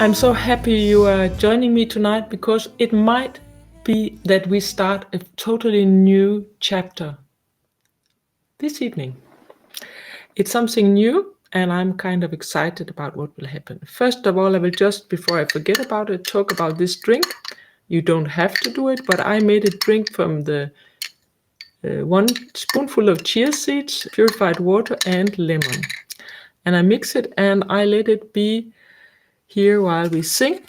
I'm so happy you are joining me tonight because it might be that we start a totally new chapter this evening. It's something new and I'm kind of excited about what will happen. First of all, I will just, before I forget about it, talk about this drink. You don't have to do it, but I made a drink from the 1 spoonful of chia seeds, purified water and lemon. And I mix it and I let it be here while we sing.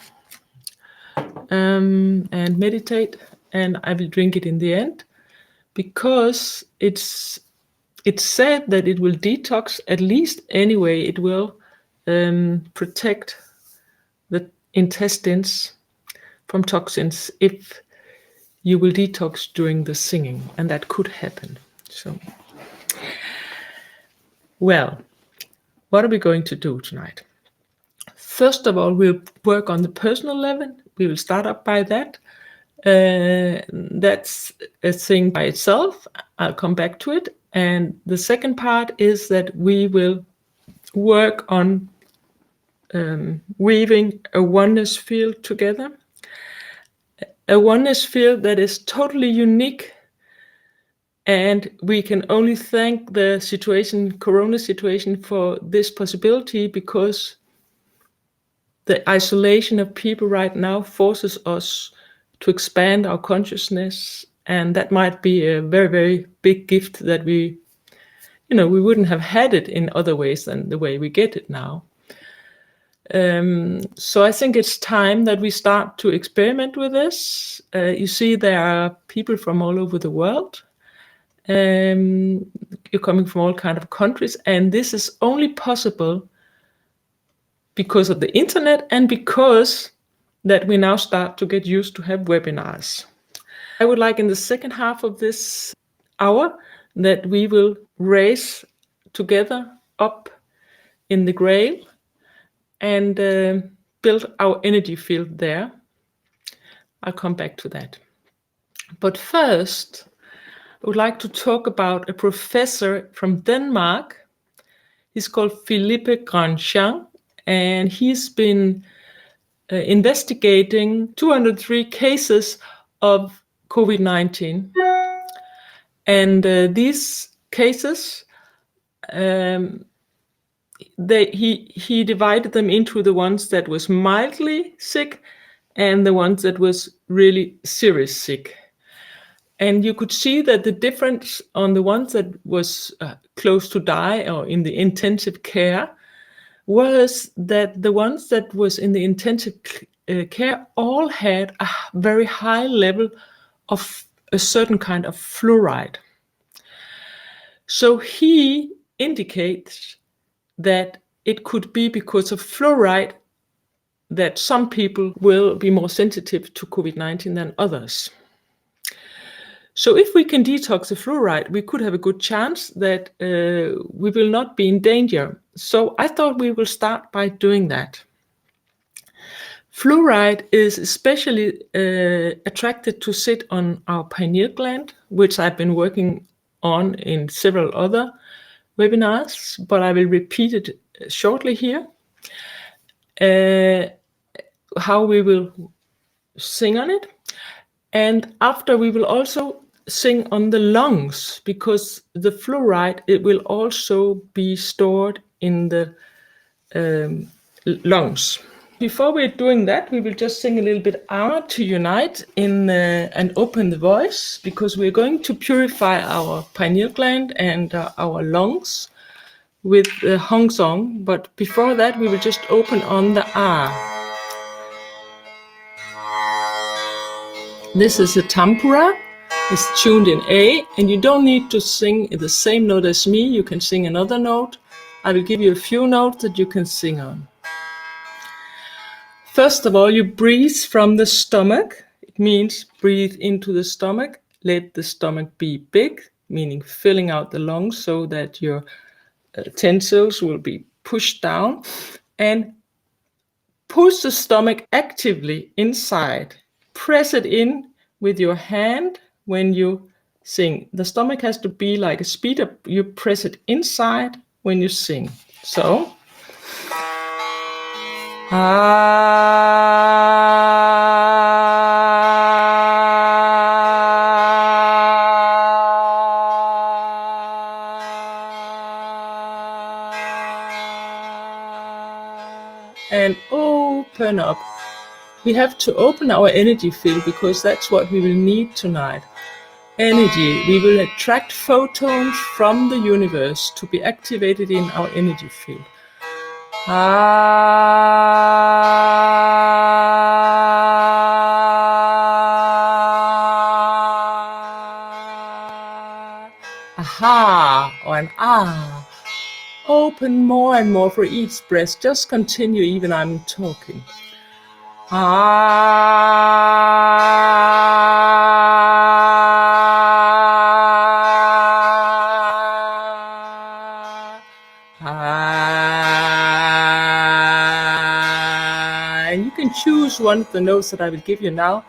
And meditate, and I will drink it in the end because it's said that it will detox, at least anyway. It will protect the intestines from toxins if you will detox during the singing, and that could happen. So, well, what are we going to do tonight? First of all, we'll work on the personal level. We will start up by that. That's a thing by itself. I'll come back to it. And the second part is that we will work on weaving a oneness field together. A oneness field that is totally unique. And we can only thank the situation, Corona situation, for this possibility, because the isolation of people right now forces us to expand our consciousness, and that might be a very, very big gift that we wouldn't have had it in other ways than the way we get it now. So I think it's time that we start to experiment with this. You see, there are people from all over the world. You're coming from all kinds of countries, and this is only possible because of the internet and because that we now start to get used to have webinars. I would like in the second half of this hour that we will raise together up in the grail and build our energy field there. I'll come back to that. But first, I would like to talk about a professor from Denmark. He's called Philippe Grandjean, and he's been investigating 203 cases of COVID-19. And these cases, he divided them into the ones that was mildly sick and the ones that was really serious sick. And you could see that the difference on the ones that was close to die or in the intensive care was that the ones that was in the intensive care all had a very high level of a certain kind of fluoride. So he indicates that it could be because of fluoride that some people will be more sensitive to COVID-19 than others. So if we can detox the fluoride, we could have a good chance that we will not be in danger. So I thought we will start by doing that. Fluoride is especially attracted to sit on our pineal gland, which I've been working on in several other webinars, but I will repeat it shortly here. How we will sing on it. And after we will also sing on the lungs, because the fluoride, it will also be stored in the lungs. Before we're doing that, we will just sing a little bit Honor to Unite and open the voice, because we're going to purify our pineal gland and our lungs with the Hong Song. But before that, we will just open on the Ah. This is a tempura. It's tuned in A, and you don't need to sing the same note as me. You can sing another note. I will give you a few notes that you can sing on. First of all, you breathe from the stomach. It means breathe into the stomach. Let the stomach be big, meaning filling out the lungs so that your tonsils will be pushed down. And push the stomach actively inside. Press it in with your hand when you sing. The stomach has to be like a speed up. You press it inside when you sing. So. And open up. We have to open our energy field because that's what we will need tonight. Energy. We will attract photons from the universe to be activated in our energy field. Aha, or an ah. Open more and more for each breath. Just continue even I'm talking. And you can choose one of the notes that I will give you now.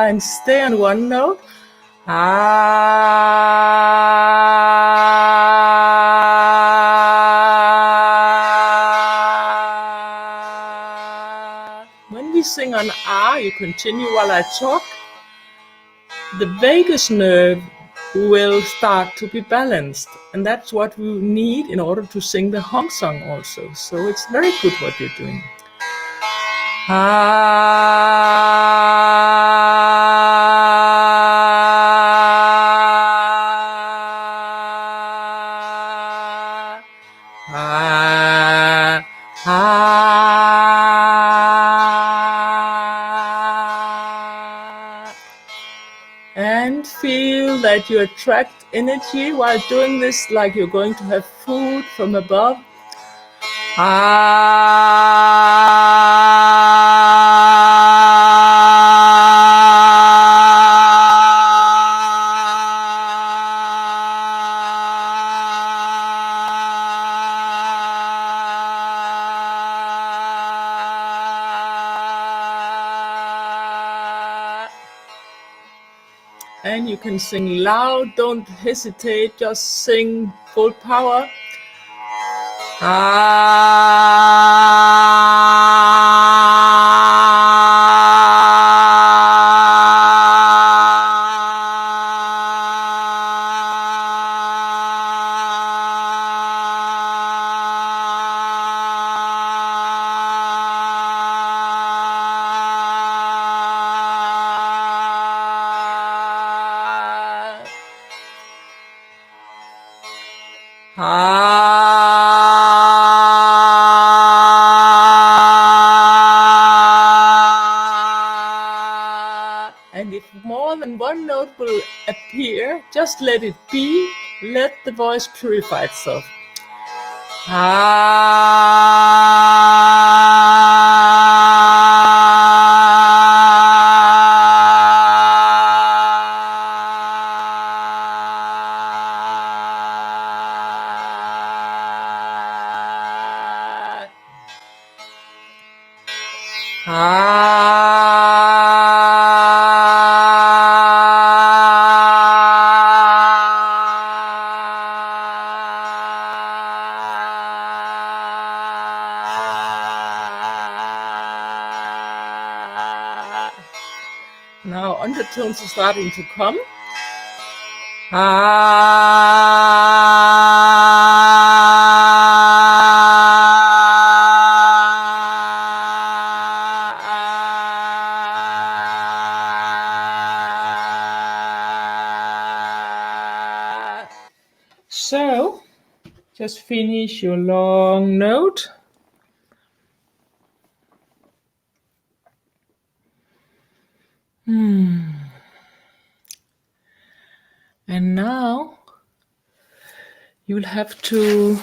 And stay on one note. When we sing on you continue while I talk. The vagus nerve will start to be balanced, and that's what we need in order to sing the Hong song also. So it's very good what you're doing. And feel that you attract energy while doing this, like you're going to have food from above. And you can sing loud, don't hesitate, just sing full power. And if more than one note will appear, just let it be. Let the voice purify itself. Now undertones are starting to come. So, just finish your long note. And now you'll have to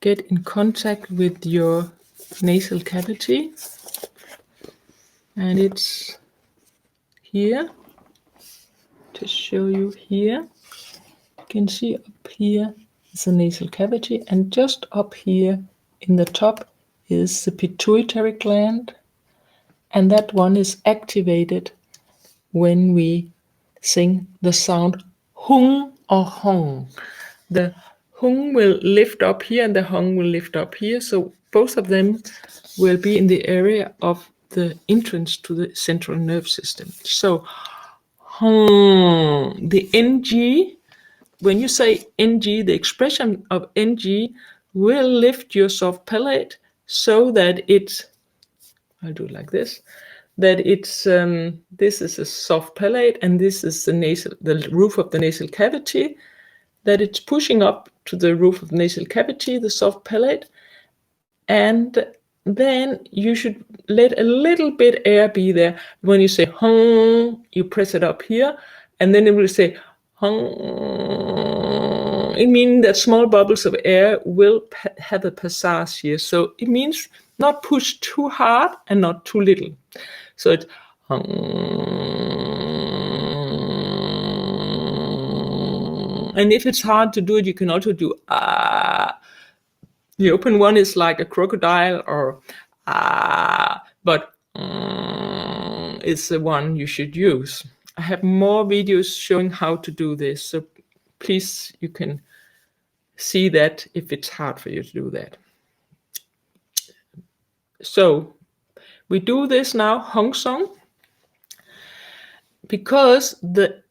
get in contact with your nasal cavity, and it's here. To show you here, you can see up here is the nasal cavity, and just up here in the top is the pituitary gland, and that one is activated when we sing the sound hung or hong. The hung will lift up here and the hung will lift up here, so both of them will be in the area of the entrance to the central nerve system. So hung, the NG, when you say NG, the expression of NG will lift your soft palate so that it's, I'll do it like this, that it's, this is a soft palate and this is the roof of the nasal cavity, that it's pushing up to the roof of the nasal cavity, the soft palate, and then you should let a little bit air be there. When you say hung, you press it up here, and then it will say hung. It means that small bubbles of air will have a passage here. So it means not push too hard and not too little. So it's hung. And if it's hard to do it, you can also do ah. The open one is like a crocodile or but it's the one you should use. I have more videos showing how to do this, so please, you can see that if it's hard for you to do that. So we do this now, hung song, because the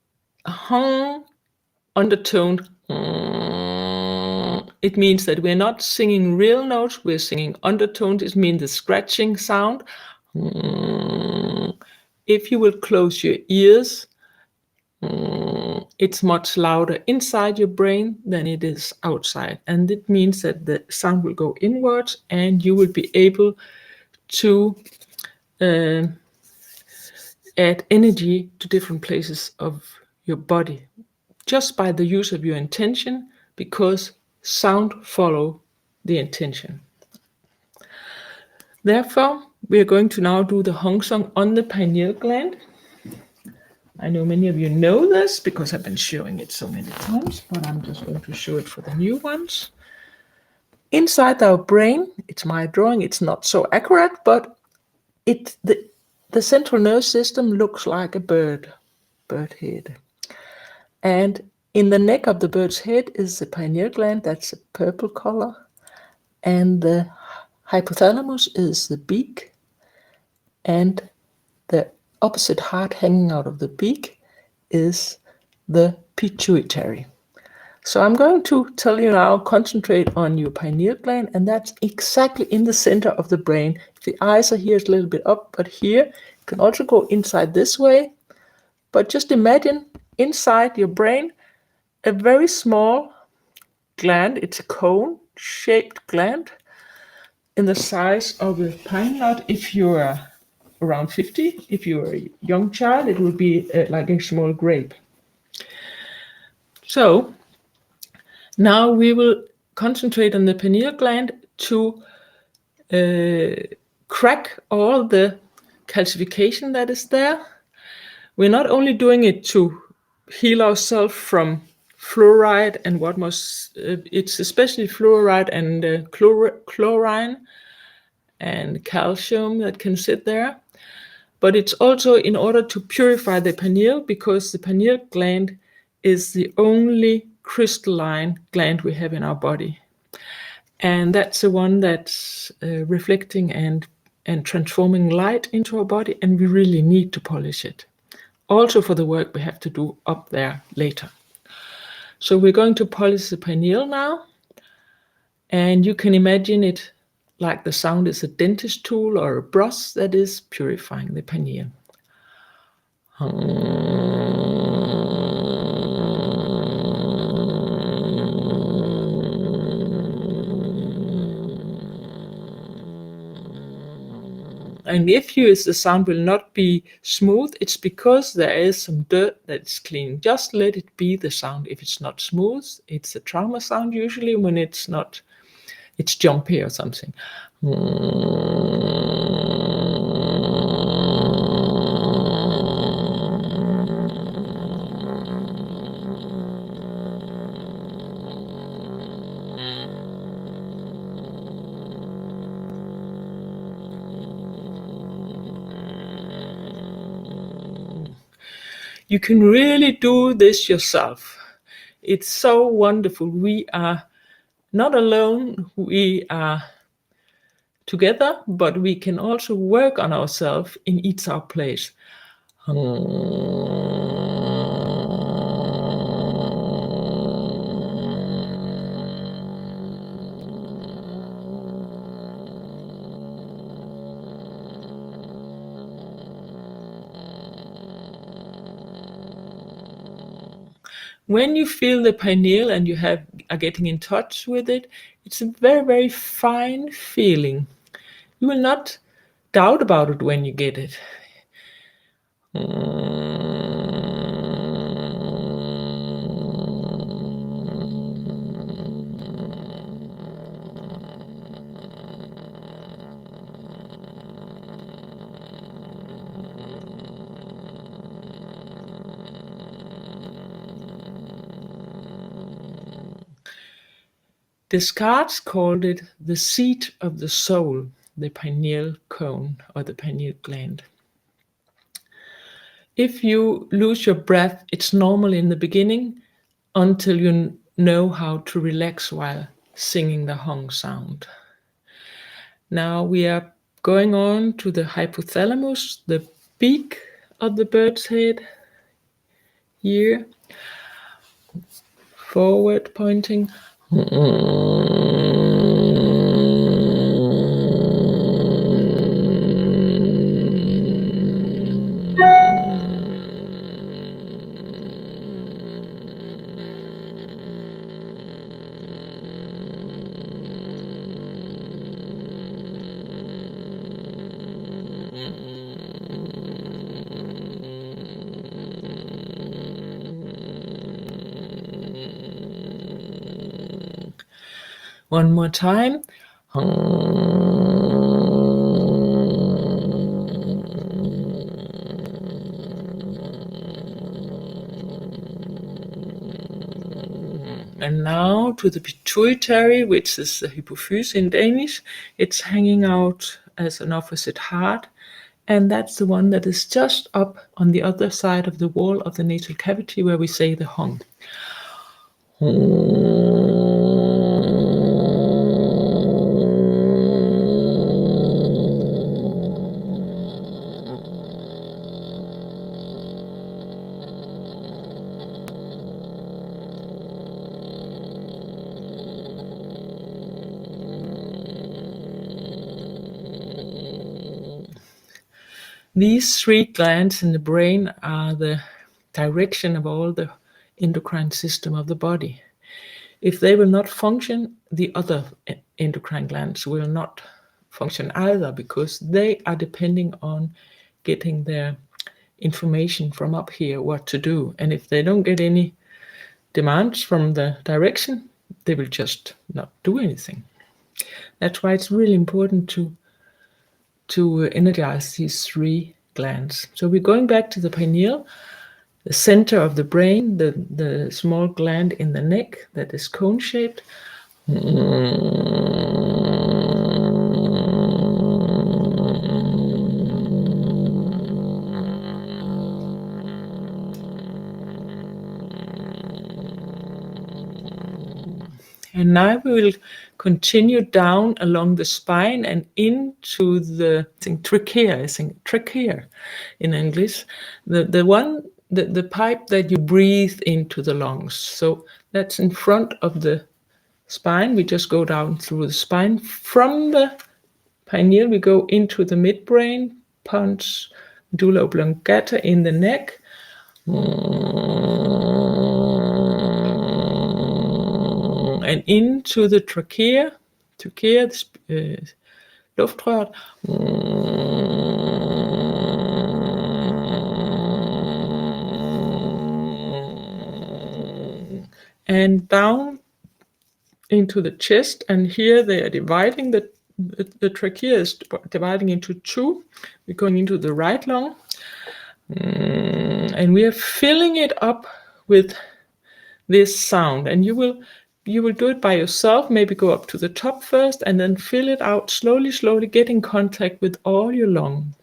hung undertone, it means that we're not singing real notes, we're singing undertones. It means the scratching sound. If you will close your ears, it's much louder inside your brain than it is outside. And it means that the sound will go inwards and you will be able to add energy to different places of your body just by the use of your intention, because sound follow the intention. Therefore, we are going to now do the hung song on the pineal gland. I know many of you know this because I've been showing it so many times, but I'm just going to show it for the new ones. Inside our brain, it's my drawing, it's not so accurate, but the central nervous system looks like a bird head. And in the neck of the bird's head is the pineal gland, that's a purple color. And the hypothalamus is the beak. And the opposite heart hanging out of the beak is the pituitary. So I'm going to tell you now, concentrate on your pineal gland, and that's exactly in the center of the brain. The eyes are here, it's a little bit up, but here you can also go inside this way. But just imagine inside your brain a very small gland. It's a cone-shaped gland in the size of a pine knot. If you're around 50, if you're a young child, it would be like a small grape. So now we will concentrate on the pineal gland to crack all the calcification that is there. We're not only doing it to heal ourselves from fluoride and what most, it's especially fluoride and chlorine and calcium that can sit there, but it's also in order to purify the pineal, because the pineal gland is the only crystalline gland we have in our body. And that's the one that's reflecting and transforming light into our body, and we really need to polish it. Also for the work we have to do up there later. So we're going to polish the pineal now, and you can imagine it like the sound is a dentist tool or a brush that is purifying the pineal. And if the sound will not be smooth, it's because there is some dirt that's clean. Just let it be the sound. If it's not smooth, it's a trauma sound usually. When it's not, it's jumpy or something. You can really do this yourself. It's so wonderful. We are not alone, we are together, but we can also work on ourselves in each our place. When you feel the pineal and you are getting in touch with it, it's a very, very fine feeling. You will not doubt about it when you get it. Descartes called it the seat of the soul, the pineal cone or the pineal gland. If you lose your breath, it's normal in the beginning until you know how to relax while singing the hung sound. Now we are going on to the hypothalamus, the beak of the bird's head here, forward pointing. One more time. And now to the pituitary, which is the hypophyse in Danish. It's hanging out as an opposite heart. And that's the one that is just up on the other side of the wall of the nasal cavity where we say the hung. These three glands in the brain are the direction of all the endocrine system of the body. If they will not function, the other endocrine glands will not function either, because they are depending on getting their information from up here what to do. And if they don't get any demands from the direction, they will just not do anything. That's why it's really important to energize these three glands. So we're going back to the pineal, the center of the brain, the small gland in the neck that is cone-shaped. And now we will continue down along the spine and into the trachea in English, the pipe that you breathe into the lungs. So that's in front of the spine. We just go down through the spine. From the pineal, we go into the midbrain, pons medulla oblongata in the neck. And into the trachea, luftrøret. And down into the chest, and here they are dividing, the trachea is dividing into two. We're going into the right lung, and we are filling it up with this sound, and you will do it by yourself. Maybe go up to the top first and then fill it out slowly, get in contact with all your lung.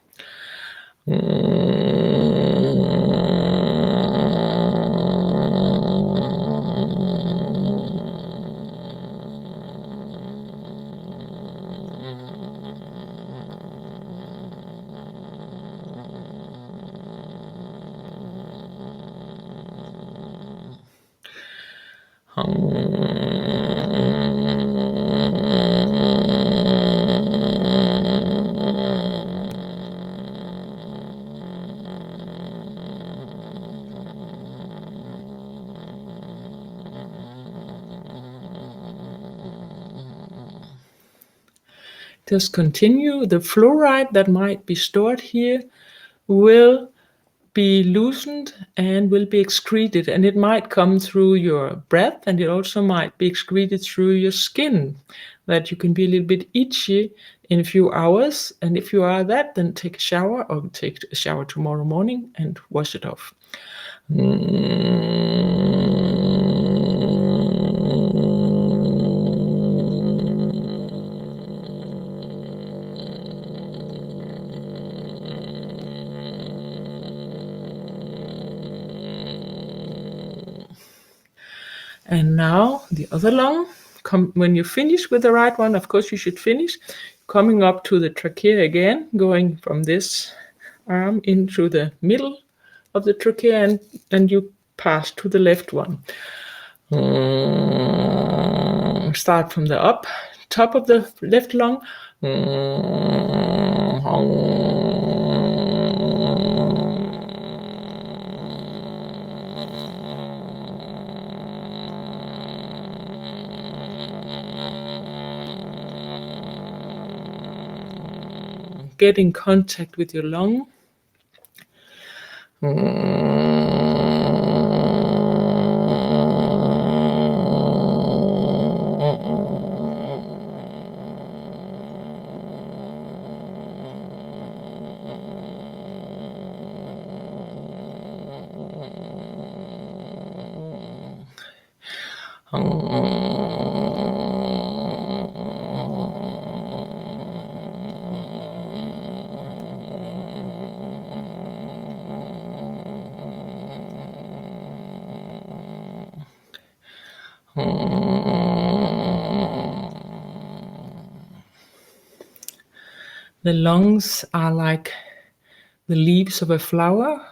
Just continue. The fluoride that might be stored here will be loosened and will be excreted, and it might come through your breath, and it also might be excreted through your skin, that you can be a little bit itchy in a few hours. And if you are that, then take a shower, or take a shower tomorrow morning and wash it off. And now the other lung. When you finish with the right one, of course you should finish, coming up to the trachea again, going from this arm into the middle of the trachea, and you pass to the left one. Start from the top of the left lung. Get in contact with your lung. The lungs are like the leaves of a flower,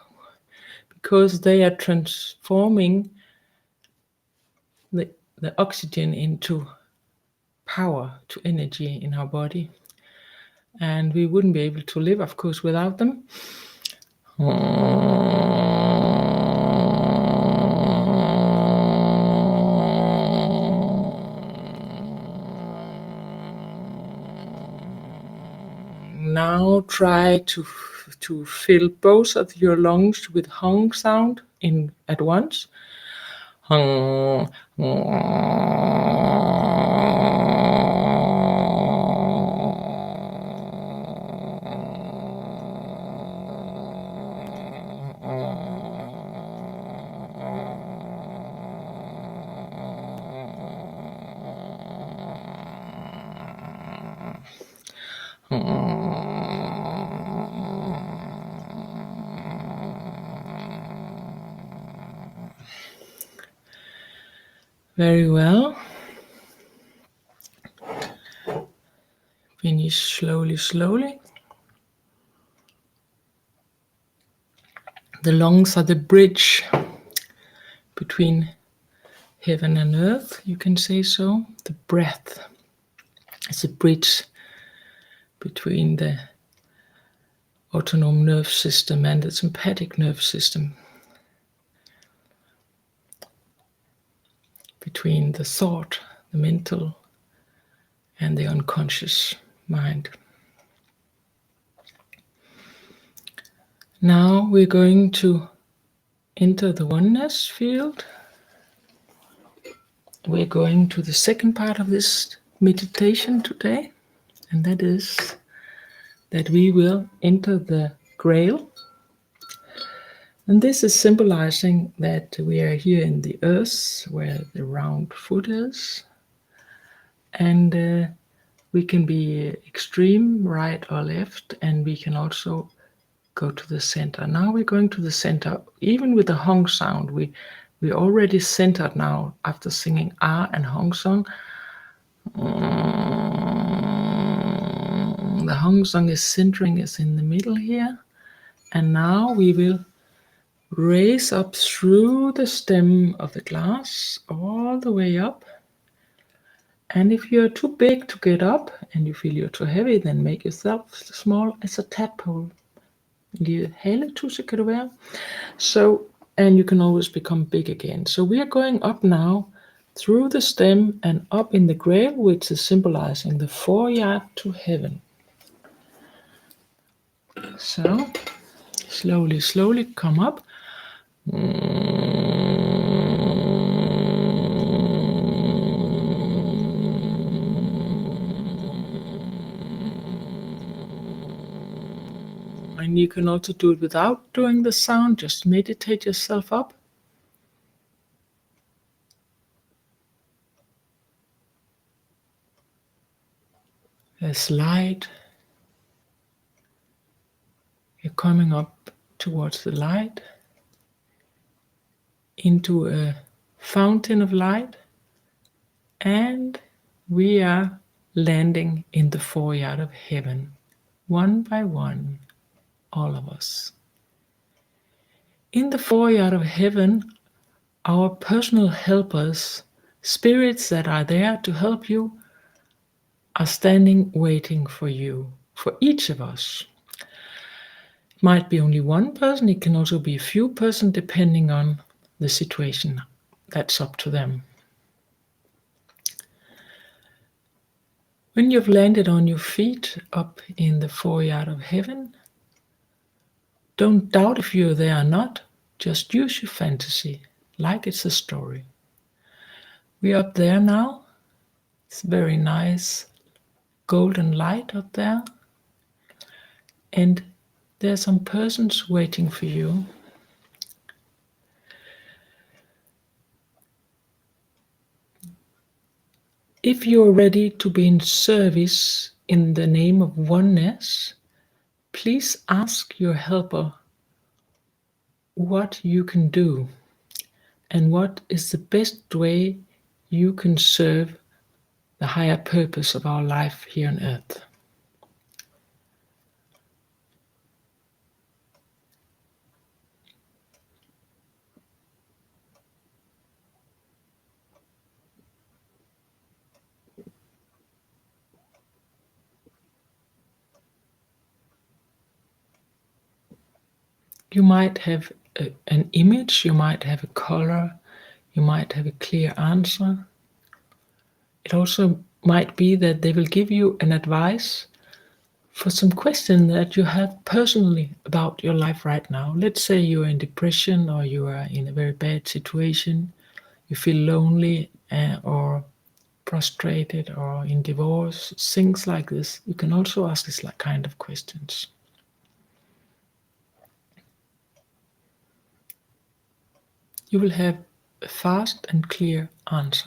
because they are transforming the oxygen into power, to energy in our body. And we wouldn't be able to live, of course, without them. Now try to fill both of your lungs with hung sound at once. Hung. Very well. Finish slowly, slowly. The lungs are the bridge between heaven and earth, you can say so. The breath is a bridge between the autonomic nerve system and the sympathetic nerve system, between the thought, the mental, and the unconscious mind. Now we're going to enter the oneness field. We're going to the second part of this meditation today, and that is that we will enter the grail. And this is symbolizing that we are here in the earth, where the round foot is, and we can be extreme, right or left, and we can also go to the center. Now we're going to the center. Even with the hong sound, we're already centered now after singing ah and hong song. The hong song is centering us in the middle here, and now we will Raise up through the stem of the glass, all the way up. And if you're too big to get up and you feel you're too heavy, then make yourself small as a tadpole. Lille haletusse kan du være. So, and you can always become big again. So we are going up now through the stem and up in the grail, which is symbolizing the 4 yard to heaven. So, slowly, slowly come up. And you can also do it without doing the sound, just meditate yourself up. There's light. You're coming up towards the light, into a fountain of light, and we are landing in the 4 yard of heaven, one by one, all of us. In the 4 yard of heaven, our personal helpers, spirits that are there to help you, are standing waiting for you, for each of us. It might be only one person, it can also be a few persons depending on the situation. That's up to them. When you've landed on your feet up in the 4 yard of heaven, don't doubt if you're there or not, just use your fantasy like it's a story. We're up there now. It's very nice golden light up there, and there's some persons waiting for you. If you're ready to be in service in the name of oneness, please ask your helper what you can do and what is the best way you can serve the higher purpose of our life here on earth. You might have an image, you might have a color, you might have a clear answer. It also might be that they will give you an advice for some question that you have personally about your life right now. Let's say you're in depression, or you are in a very bad situation, you feel lonely or frustrated, or in divorce, things like this. You can also ask this kind of questions. You will have a fast and clear answer.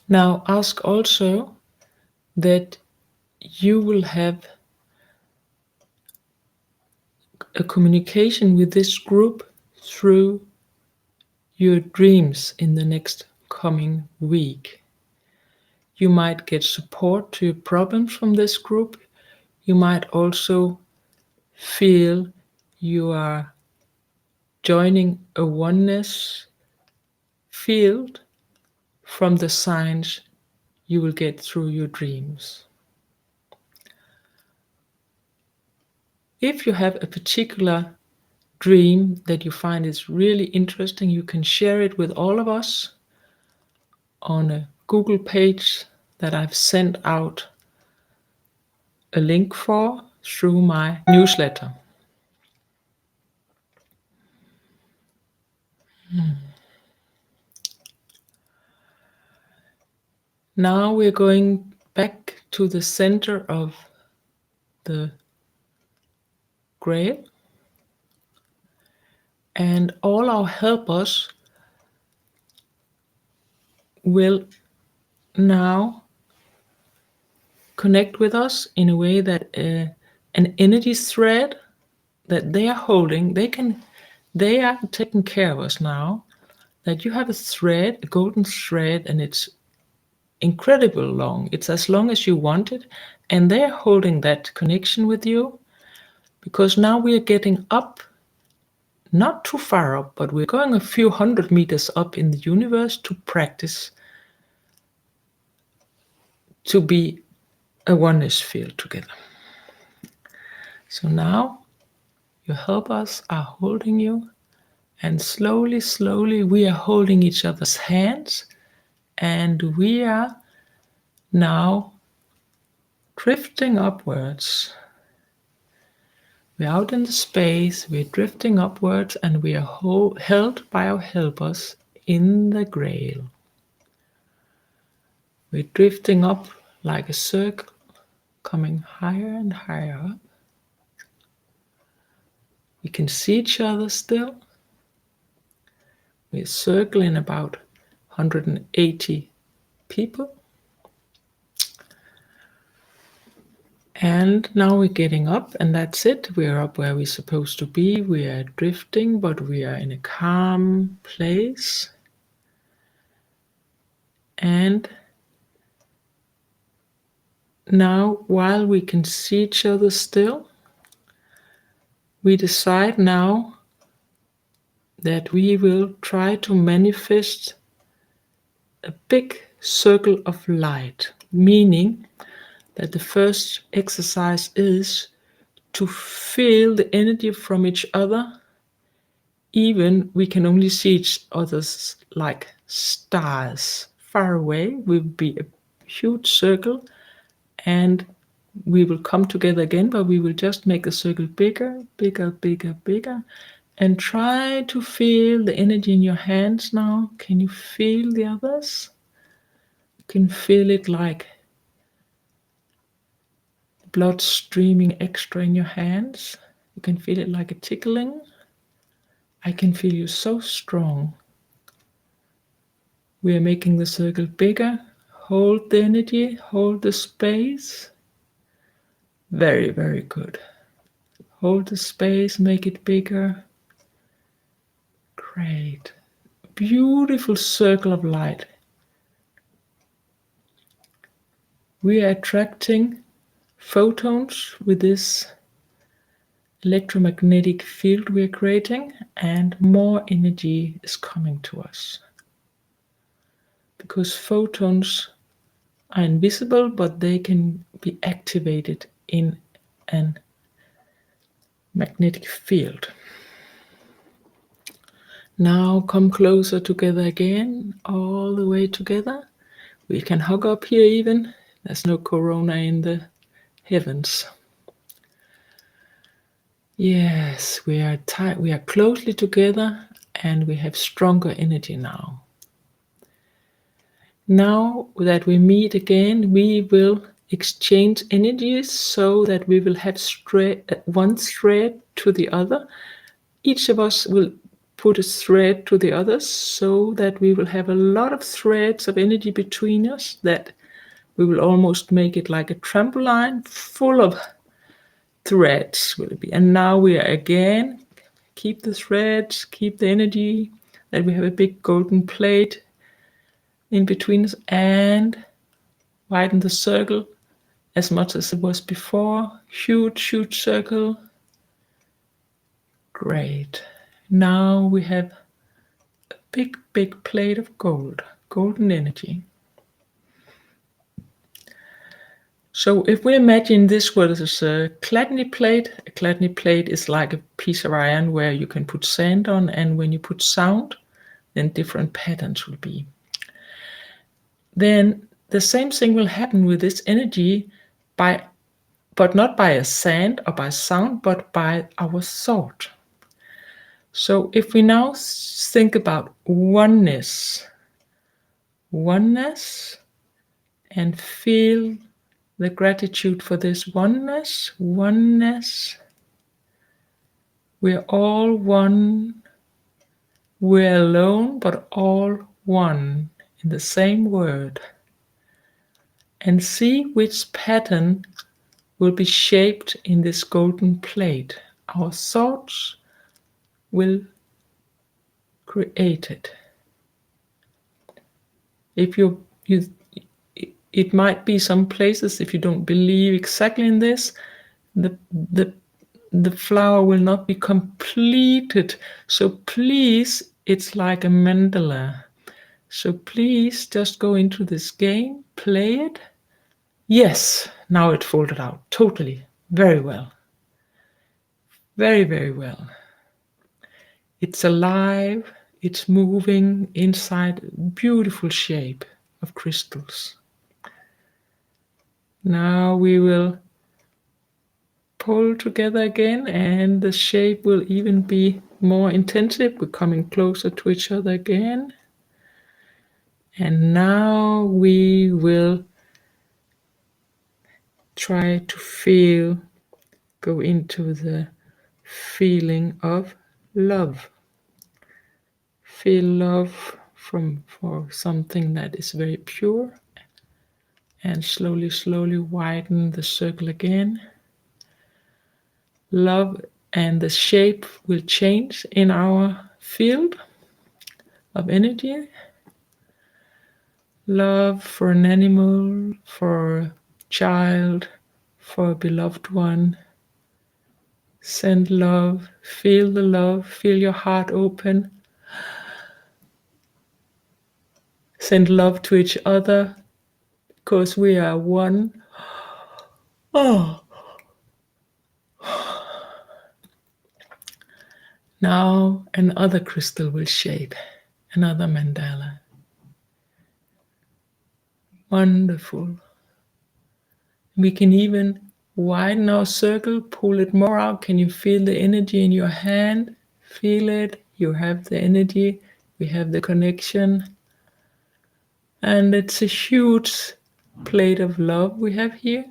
Now ask also that you will have a communication with this group through your dreams in the next coming week. You might get support to your problems from this group. You might also feel you are joining a oneness field from the signs you will get through your dreams. If you have a particular dream that you find is really interesting, you can share it with all of us on a Google page that I've sent out a link for through my newsletter. Now we're going back to the center of the grail, and all our helpers will now connect with us in a way that an energy thread that they are holding, they are taking care of us now, that you have a thread, a golden thread, and it's incredibly long. It's as long as you want it, And they're holding that connection with you, because now we are getting up, not too far up, but we're going a few 100 meters up in the universe to practice to be a oneness field together. So now your helpers are holding you, and slowly, slowly we are holding each other's hands, and we are now drifting upwards. We're out in the space, we're drifting upwards, and we are held by our helpers in the grail. We're drifting up like a circle, coming higher and higher up. We can see each other still. We're circling about 180 people. And now we're getting up, and that's it. We're up where we're supposed to be. We are drifting, but we are in a calm place. And now, while we can see each other still, we decide now that we will try to manifest a big circle of light, meaning that the first exercise is to feel the energy from each other. Even we can only see each other's like stars far away. We'll be a huge circle, and we will come together again, but we will just make the circle bigger, bigger, bigger, bigger, and try to feel the energy in your hands now. Can you feel the others? You can feel it like blood streaming extra in your hands. You can feel it like a tickling. I can feel you so strong. We are making the circle bigger. Hold the energy, hold the space. Very, very good. Hold the space, make it bigger. Great. Beautiful circle of light. We are attracting photons with this electromagnetic field we are creating, and more energy is coming to us. Because photons are invisible, but they can be activated in an magnetic field. Now come closer together again, all the way together. We can hug up here even. There's no corona in the heavens. Yes, we are tight. We are closely together, and we have stronger energy now. Now that we meet again, we will exchange energies so that we will have one thread to the other. Each of us will put a thread to the others so that we will have a lot of threads of energy between us, that we will almost make it like a trampoline full of threads will it be. And now we are again, keep the threads, keep the energy, that we have a big golden plate in between us, and widen the circle as much as it was before. Huge, huge circle. Great. Now we have a big, big plate of gold, golden energy. So if we imagine this was a Chladni plate is like a piece of iron where you can put sand on, and when you put sound, then different patterns will be. Then the same thing will happen with this energy, but not by a sand or by sound, but by our thought. So if we now think about oneness, and feel the gratitude for this oneness, we're all one, we're alone, but all one in the same word. And see which pattern will be shaped in this golden plate. Our thoughts will create it. If it might be some places, if you don't believe exactly in this, the the flower will not be completed. So please, it's like a mandala. So please just go into this game, play it. Yes, now it folded out totally. Very well. Very, very well. It's alive, it's moving inside a beautiful shape of crystals. Now we will pull together again, and the shape will even be more intensive. We're coming closer to each other again. And now we will try to go into the feeling of love. Feel love for something that is very pure, and slowly, slowly widen the circle again. Love, and the shape will change in our field of energy. Love for an animal, for a child, for a beloved one. Send love, feel the love, feel your heart open. Send love to each other because we are one. Oh. Now another crystal will shape, another mandala. Wonderful. We can even widen our circle, pull it more out. Can you feel the energy in your hand? Feel it. You have the energy. We have the connection. And it's a huge plate of love we have here.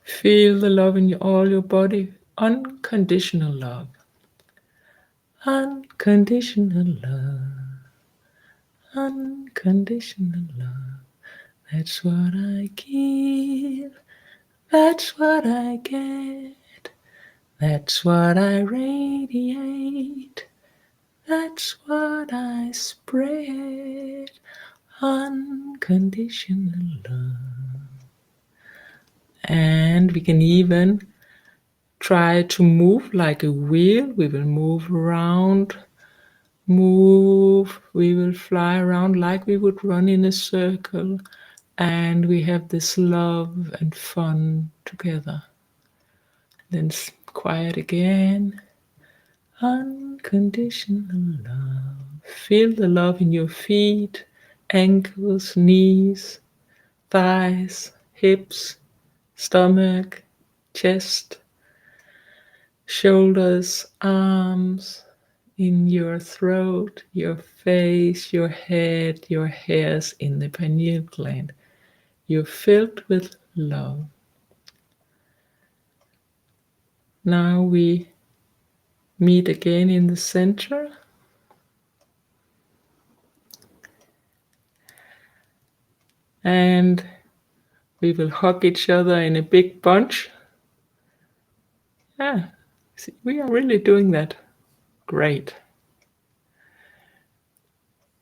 Feel the love in all your body. Unconditional love. Unconditional love. Unconditional love. That's what I give. That's what I get. That's what I radiate. That's what I spread. Unconditional love. And we can even try to move like a wheel. We will move around, move. We will fly around like we would run in a circle. And we have this love and fun together. Then quiet again. Unconditional love. Feel the love in your feet, ankles, knees, thighs, hips, stomach, chest, shoulders, arms, in your throat, your face, your head, your hairs, in the pineal gland. You're filled with love. Now we meet again in the center. And we will hug each other in a big bunch. Yeah, see, we are really doing that. Great.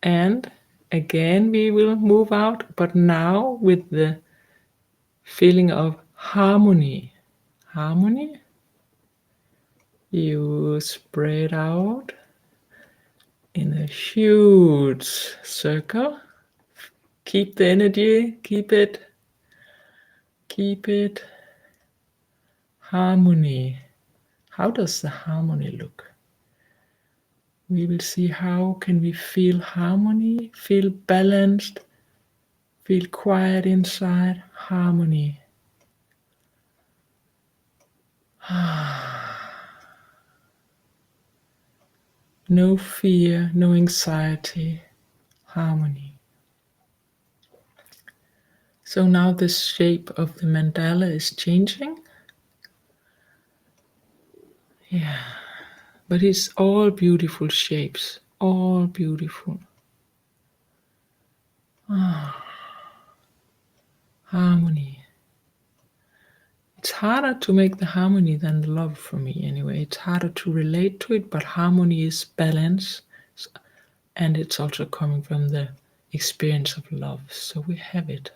And again, we will move out, but now with the feeling of harmony. Harmony. You spread out in a huge circle. Keep the energy, keep it. Harmony. How does the harmony look? We will see how can we feel harmony, feel balanced, feel quiet inside, harmony. No fear, no anxiety, harmony. So now the shape of the mandala is changing. Yeah, but it's all beautiful shapes, all beautiful. Harmony. It's harder to make the harmony than the love for me anyway. It's harder to relate to it, but harmony is balance, and it's also coming from the experience of love. So we have it.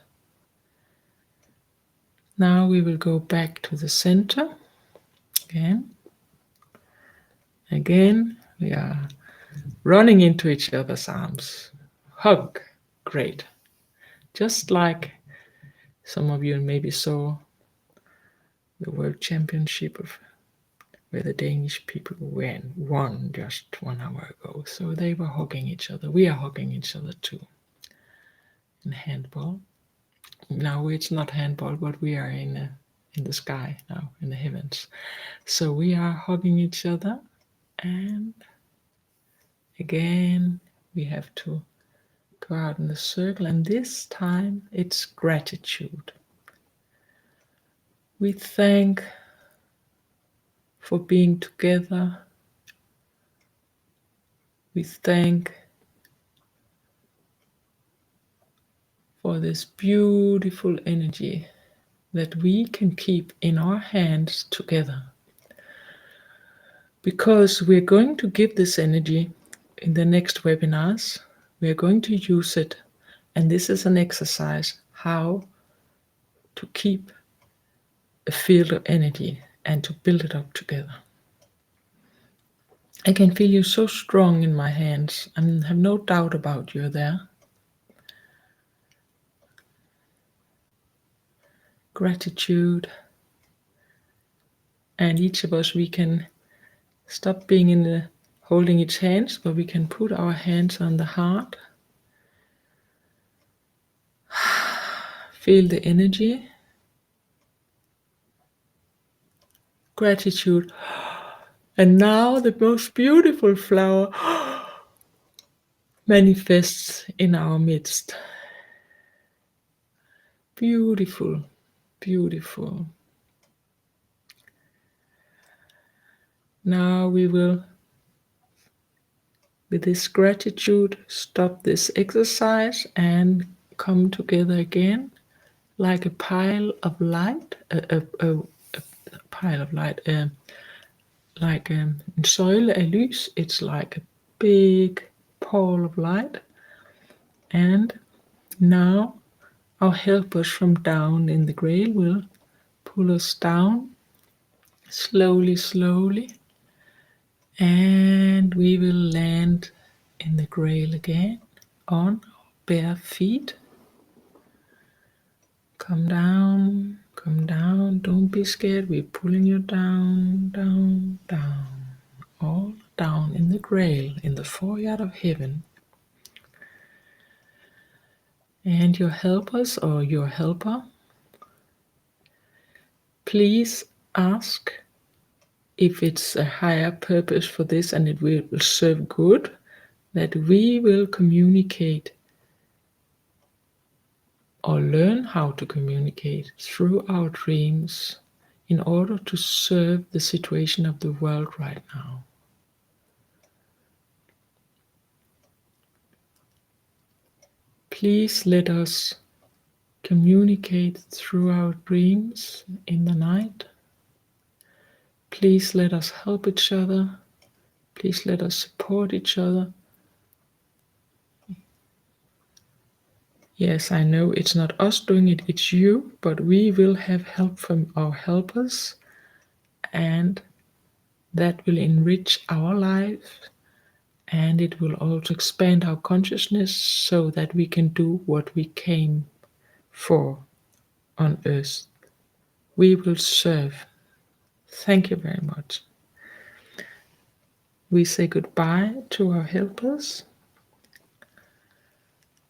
Now we will go back to the center again. Again, we are running into each other's arms. Hug. Great. Just like some of you maybe saw the World Championship of where the Danish people won just 1 hour ago. So they were hugging each other. We are hugging each other too. In handball. Now it's not handball, but we are in the sky now, in the heavens. So we are hugging each other, and again we have to go out in the circle, and this time it's gratitude. We thank for being together. We thank for this beautiful energy that we can keep in our hands together. Because we're going to give this energy in the next webinars. We're going to use it, and this is an exercise how to keep a field of energy and to build it up together. I can feel you so strong in my hands, and have no doubt about you there. Gratitude. And each of us, we can stop being in the holding each hands, but we can put our hands on the heart. Feel the energy. Gratitude. And now the most beautiful flower manifests in our midst. Beautiful, beautiful. Now we will, with this gratitude, stop this exercise and come together again like a pile of light, a pile of light, like en søjle af lys. It's like a big ball of light. And now our helpers from down in the grail will pull us down slowly, slowly. And we will land in the grail again on bare feet. Come down, come down. Don't be scared. We're pulling you down, down, down. All down in the grail, in the foyer of heaven. And your helpers or your helper, please ask if it's a higher purpose for this and it will serve good, that we will communicate or learn how to communicate through our dreams in order to serve the situation of the world right now. Please let us communicate through our dreams in the night. Please let us help each other. Please let us support each other. Yes, I know it's not us doing it, it's you, but we will have help from our helpers, and that will enrich our life, and it will also expand our consciousness so that we can do what we came for on earth. We will serve. Thank you very much. We say goodbye to our helpers.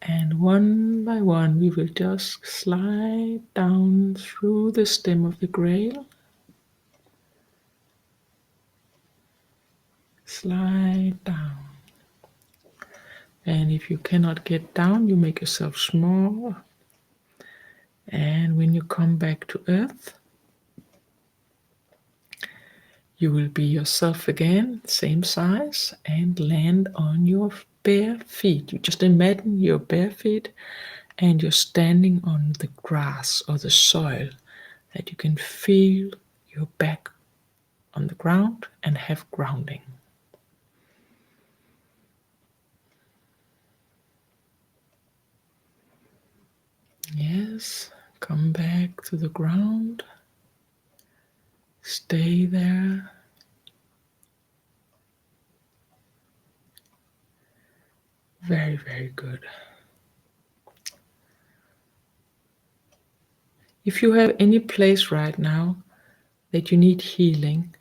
And one by one, we will just slide down through the stem of the grail. Slide down. And if you cannot get down, you make yourself small. And when you come back to earth, you will be yourself again, same size, and land on your bare feet. You just imagine your bare feet and you're standing on the grass or the soil, that you can feel your back on the ground and have grounding. Yes, come back to the ground. Stay there. Very, very good. If you have any place right now that you need healing,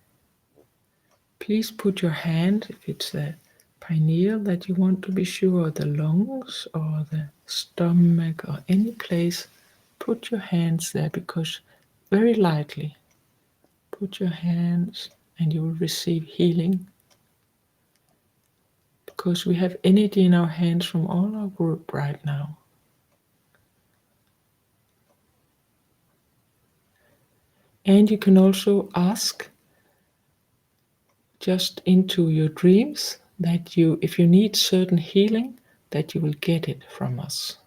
please put your hand, if it's the pineal that you want to be sure, or the lungs, or the stomach, or any place, put your hands there, because very lightly, put your hands and you will receive healing. Because we have energy in our hands from all our group right now. And you can also ask just into your dreams that you, if you need certain healing, that you will get it from us.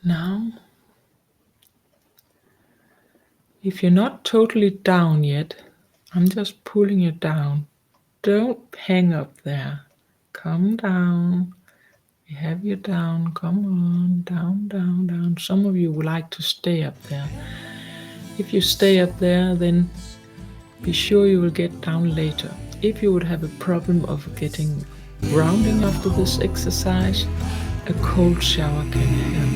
Now, if you're not totally down yet, I'm just pulling you down. Don't hang up there. Come down. We have you down. Come on. Down, down, down. Some of you would like to stay up there. If you stay up there, then be sure you will get down later. If you would have a problem of getting grounding after this exercise, a cold shower can help.